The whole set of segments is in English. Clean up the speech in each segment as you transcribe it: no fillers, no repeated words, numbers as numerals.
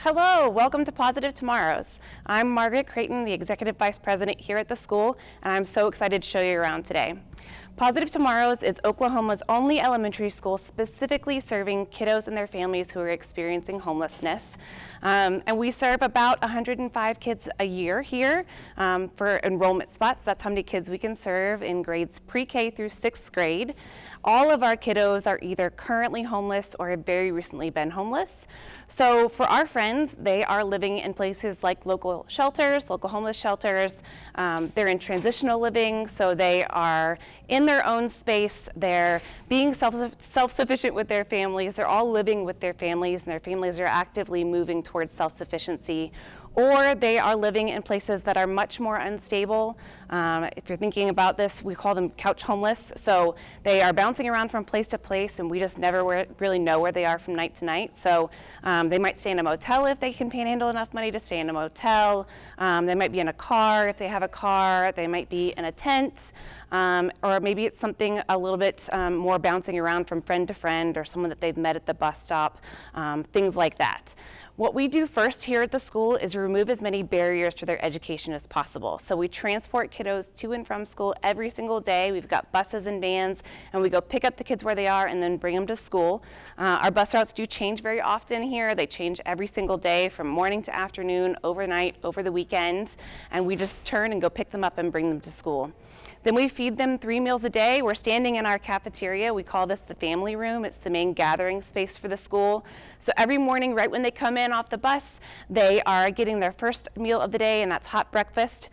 Hello, welcome to Positive Tomorrows. I'm Margaret Creighton, the Executive Vice President here at the school, and I'm so excited to show you around today. Positive Tomorrows is Oklahoma's only elementary school specifically serving kiddos and their families who are experiencing homelessness. And we serve about 105 kids a year here for enrollment spots. That's how many kids we can serve in grades pre-K through 6th grade. All of our kiddos are either currently homeless or have very recently been homeless. So for our friends, they are living in places like local shelters, local homeless shelters. They're in transitional living, so they are in their own space. They're being self-sufficient with their families. They're all living with their families, and their families are actively moving towards self-sufficiency. Or they are living in places that are much more unstable. If you're thinking about this, we call them couch homeless. So they are bouncing around from place to place, and we just never really know where they are from night to night. So they might stay in a motel if they can panhandle enough money to stay in a motel. They might be in a car if they have a car. They might be in a tent. Or maybe it's something a little bit more bouncing around from friend to friend, or someone that they've met at the bus stop, things like that. What we do first here at the school is remove as many barriers to their education as possible. So we transport kiddos to and from school every single day. We've got buses and vans, and we go pick up the kids where they are and then bring them to school. Our bus routes do change very often here. They change every single day from morning to afternoon, overnight, over the weekend, and we just turn and go pick them up and bring them to school. Then we feed them 3 meals a day. We're standing in our cafeteria. We call this the family room. It's the main gathering space for the school. So every morning, right when they come in off the bus, they are getting their first meal of the day, and that's hot breakfast.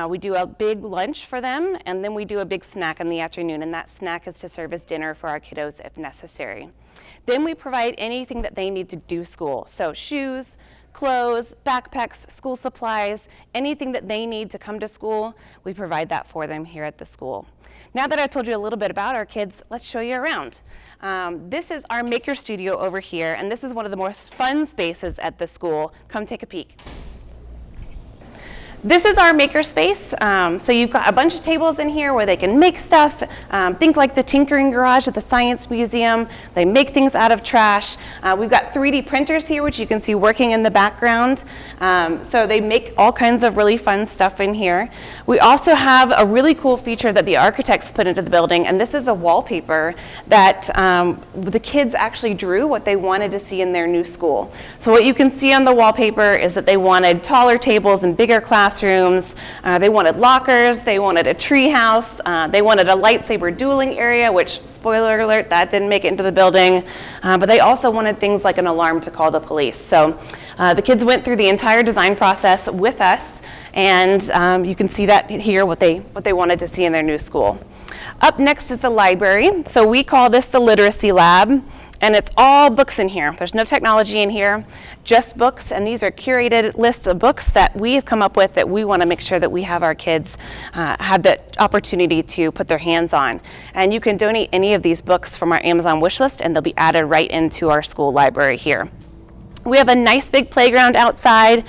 We do a big lunch for them, and then we do a big snack in the afternoon, and that snack is to serve as dinner for our kiddos if necessary. Then we provide anything that they need to do school. So shoes, clothes, backpacks, school supplies, anything that they need to come to school, we provide that for them here at the school. Now that I've told you a little bit about our kids, let's show you around. This is our maker studio over here, and this is one of the most fun spaces at the school. Come take a peek. This is our maker space. So you've got a bunch of tables in here where they can make stuff. Think like the tinkering garage at the Science Museum. They make things out of trash. We've got 3D printers here, which you can see working in the background. So they make all kinds of really fun stuff in here. We also have a really cool feature that the architects put into the building, and this is a wallpaper that the kids actually drew what they wanted to see in their new school. So what you can see on the wallpaper is that they wanted taller tables and bigger classrooms. They wanted lockers, they wanted a tree house, they wanted a lightsaber dueling area, which, spoiler alert, that didn't make it into the building. But they also wanted things like an alarm to call the police. So the kids went through the entire design process with us, and you can see that here, what they wanted to see in their new school. Up next is the library. So we call this the literacy lab. And it's all books in here. There's no technology in here, just books. And these are curated lists of books that we have come up with that we want to make sure that we have our kids have the opportunity to put their hands on. And you can donate any of these books from our Amazon wish list, and they'll be added right into our school library here. We have a nice big playground outside.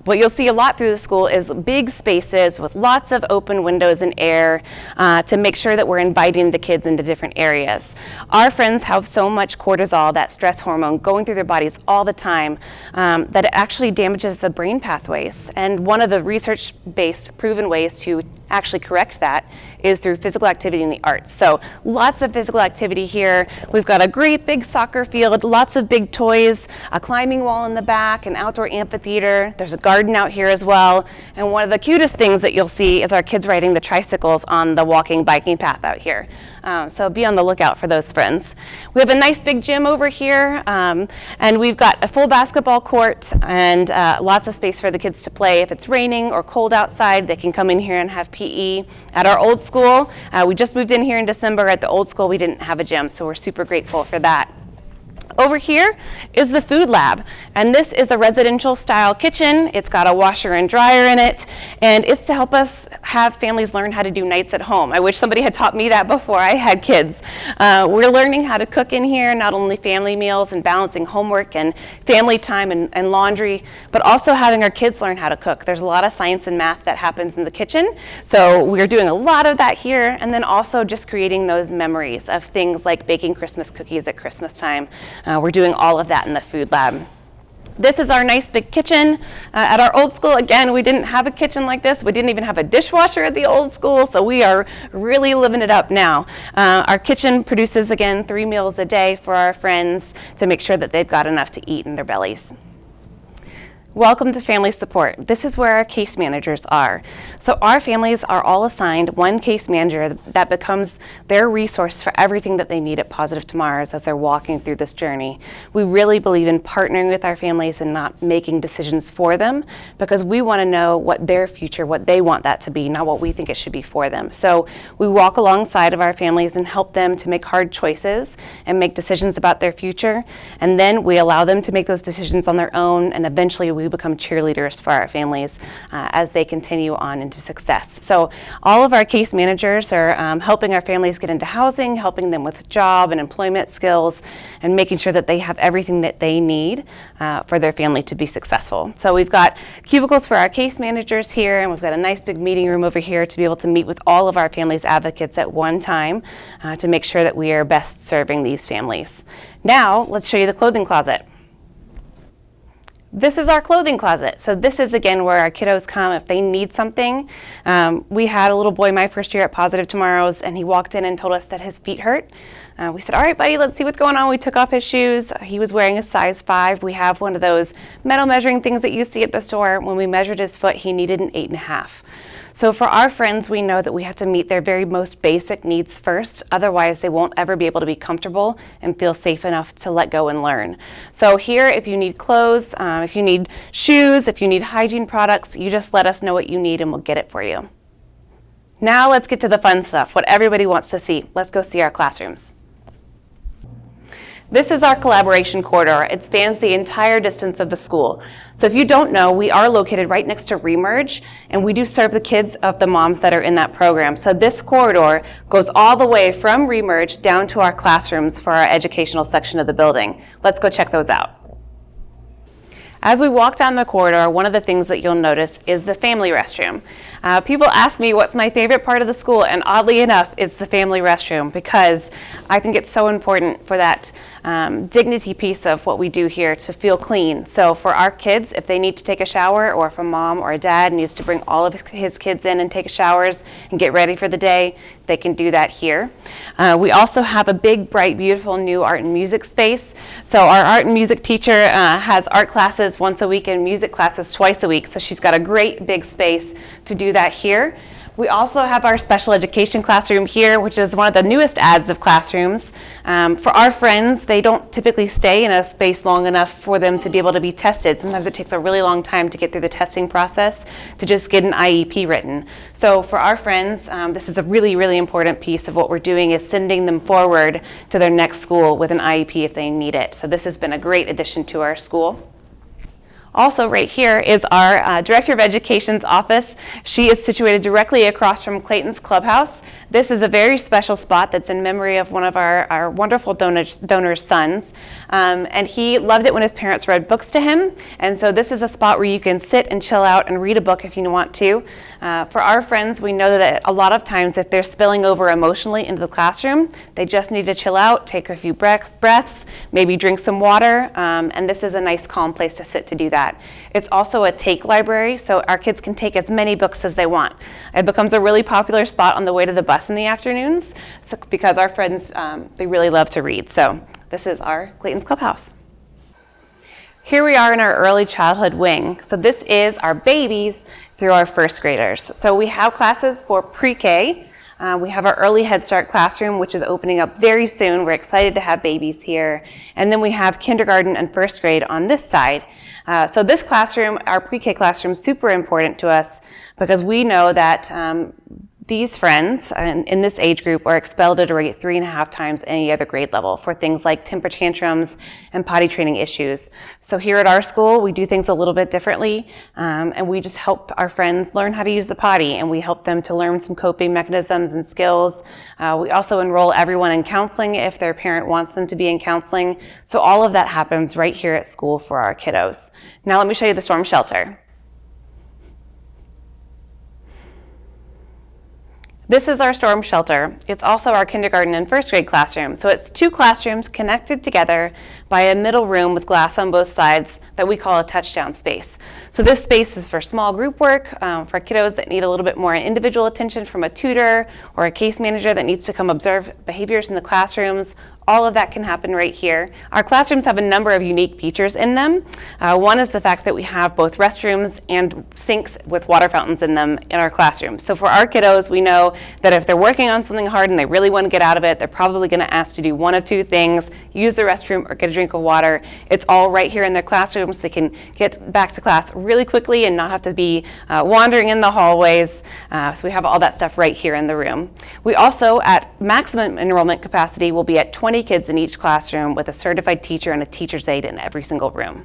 What you'll see a lot through the school is big spaces with lots of open windows and air to make sure that we're inviting the kids into different areas. Our friends have so much cortisol, that stress hormone, going through their bodies all the time that it actually damages the brain pathways. And one of the research-based proven ways to actually correct that is through physical activity in the arts. So lots of physical activity here. We've got a great big soccer field, lots of big toys, a climbing wall in the back, an outdoor amphitheater. There's a garden out here as well. And one of the cutest things that you'll see is our kids riding the tricycles on the walking, biking path out here. So be on the lookout for those friends. We have a nice big gym over here, and we've got a full basketball court and lots of space for the kids to play. If it's raining or cold outside, they can come in here and have PE. At our old school, we just moved in here in December. At the old school, we didn't have a gym, so we're super grateful for that. Over here is the food lab, and this is a residential style kitchen. It's got a washer and dryer in it, and it's to help us have families learn how to do nights at home. I wish somebody had taught me that before I had kids. We're learning how to cook in here, not only family meals and balancing homework and family time and laundry, but also having our kids learn how to cook. There's a lot of science and math that happens in the kitchen, so we're doing a lot of that here, and then also just creating those memories of things like baking Christmas cookies at Christmas time. We're doing all of that in the food lab. This is our nice big kitchen. At our old school, again, we didn't have a kitchen like this. We didn't even have a dishwasher at the old school, so we are really living it up now. Our kitchen produces, again, 3 meals a day for our friends to make sure that they've got enough to eat in their bellies. Welcome to Family Support. This is where our case managers are. So our families are all assigned one case manager that becomes their resource for everything that they need at Positive Tomorrows as they're walking through this journey. We really believe in partnering with our families and not making decisions for them, because we want to know what their future, what they want that to be, not what we think it should be for them. So we walk alongside of our families and help them to make hard choices and make decisions about their future. And then we allow them to make those decisions on their own, and eventually we become cheerleaders for our families as they continue on into success. So all of our case managers are helping our families get into housing, helping them with job and employment skills, and making sure that they have everything that they need for their family to be successful. So we've got cubicles for our case managers here, and we've got a nice big meeting room over here to be able to meet with all of our families' advocates at one time to make sure that we are best serving these families. Now, let's show you the clothing closet. This is our clothing closet. So this is, again, where our kiddos come if they need something. We had a little boy my first year at Positive Tomorrows, and he walked in and told us that his feet hurt. We said, all right, buddy, let's see what's going on. We took off his shoes. He was wearing a size 5. We have one of those metal measuring things that you see at the store. When we measured his foot, he needed an 8.5. So for our friends, we know that we have to meet their very most basic needs first. Otherwise, they won't ever be able to be comfortable and feel safe enough to let go and learn. So here, if you need clothes, if you need shoes, if you need hygiene products, you just let us know what you need and we'll get it for you. Now let's get to the fun stuff, what everybody wants to see. Let's go see our classrooms. This is our collaboration corridor. It spans the entire distance of the school. So if you don't know, we are located right next to Remerge, and we do serve the kids of the moms that are in that program. So this corridor goes all the way from Remerge down to our classrooms for our educational section of the building. Let's go check those out. As we walk down the corridor, one of the things that you'll notice is the family restroom. People ask me what's my favorite part of the school, and oddly enough, it's the family restroom, because I think it's so important for that dignity piece of what we do here to feel clean. So for our kids, if they need to take a shower, or if a mom or a dad needs to bring all of his kids in and take showers and get ready for the day, they can do that here. We also have a big, bright, beautiful new art and music space. So our art and music teacher has art classes once a week and music classes twice a week. So she's got a great big space to do that here. We also have our special education classroom here, which is one of the newest adds of classrooms. For our friends, they don't typically stay in a space long enough for them to be able to be tested. Sometimes it takes a really long time to get through the testing process to just get an IEP written. So for our friends, this is a really, really important piece of what we're doing, is sending them forward to their next school with an IEP if they need it. So this has been a great addition to our school. Also right here is our Director of Education's office. She is situated directly across from Clayton's Clubhouse. This is a very special spot that's in memory of one of our wonderful donor's sons. And he loved it when his parents read books to him. And so this is a spot where you can sit and chill out and read a book if you want to. For our friends, we know that a lot of times if they're spilling over emotionally into the classroom, they just need to chill out, take a few breaths, maybe drink some water. And this is a nice calm place to sit to do that. It's also a take library, so our kids can take as many books as they want. It becomes a really popular spot on the way to the bus in the afternoons, because our friends, they really love to read. So this is our Clayton's Clubhouse. Here we are in our early childhood wing. So this is our babies through our first graders. So we have classes for pre-K. We have our early Head Start classroom, which is opening up very soon. We're excited to have babies here. And then we have kindergarten and first grade on this side. So this classroom, our pre-K classroom, is super important to us because we know that these friends in this age group are expelled at a rate 3.5 times any other grade level for things like temper tantrums and potty training issues. So here at our school, we do things a little bit differently, and we just help our friends learn how to use the potty, and we help them to learn some coping mechanisms and skills. We also enroll everyone in counseling if their parent wants them to be in counseling. So all of that happens right here at school for our kiddos. Now let me show you the storm shelter. This is our storm shelter. It's also our kindergarten and first grade classroom. So it's 2 classrooms connected together by a middle room with glass on both sides that we call a touchdown space. So this space is for small group work, for kiddos that need a little bit more individual attention from a tutor or a case manager that needs to come observe behaviors in the classrooms. All of that can happen right here. Our classrooms have a number of unique features in them. One is the fact that we have both restrooms and sinks with water fountains in them in our classrooms. So for our kiddos, we know that if they're working on something hard and they really want to get out of it, they're probably going to ask to do one of 2 things: use the restroom or get a drink of water. It's all right here in their classrooms. They can get back to class really quickly and not have to be wandering in the hallways. So we have all that stuff right here in the room. We also, at maximum enrollment capacity, will be at 20 kids in each classroom with a certified teacher and a teacher's aide in every single room.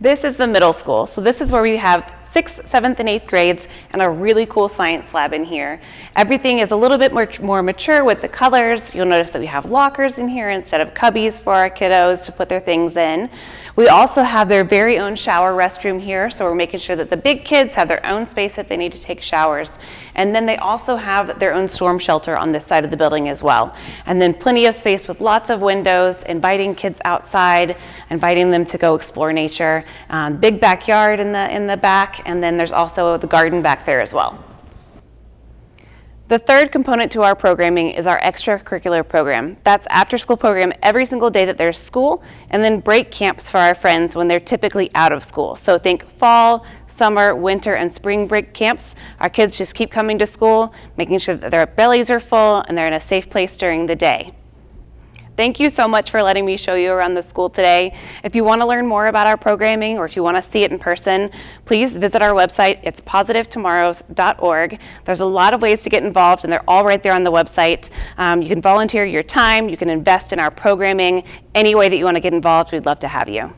This is the middle school. So this is where we have 6th, 7th, and 8th grades and a really cool science lab in here. Everything is a little bit more mature with the colors. You'll notice that we have lockers in here instead of cubbies for our kiddos to put their things in. We also have their very own shower restroom here, so we're making sure that the big kids have their own space if they need to take showers. And then they also have their own storm shelter on this side of the building as well. And then plenty of space with lots of windows, inviting kids outside, inviting them to go explore nature. Big backyard in the back, and then there's also the garden back there as well. The third component to our programming is our extracurricular program. That's after-school program every single day that there's school, and then break camps for our friends when they're typically out of school. So think fall, summer, winter, and spring break camps. Our kids just keep coming to school, making sure that their bellies are full and they're in a safe place during the day. Thank you so much for letting me show you around the school today. If you want to learn more about our programming or if you want to see it in person, please visit our website. It's positivetomorrows.org. There's a lot of ways to get involved, and they're all right there on the website. You can volunteer your time. You can invest in our programming. Any way that you want to get involved, we'd love to have you.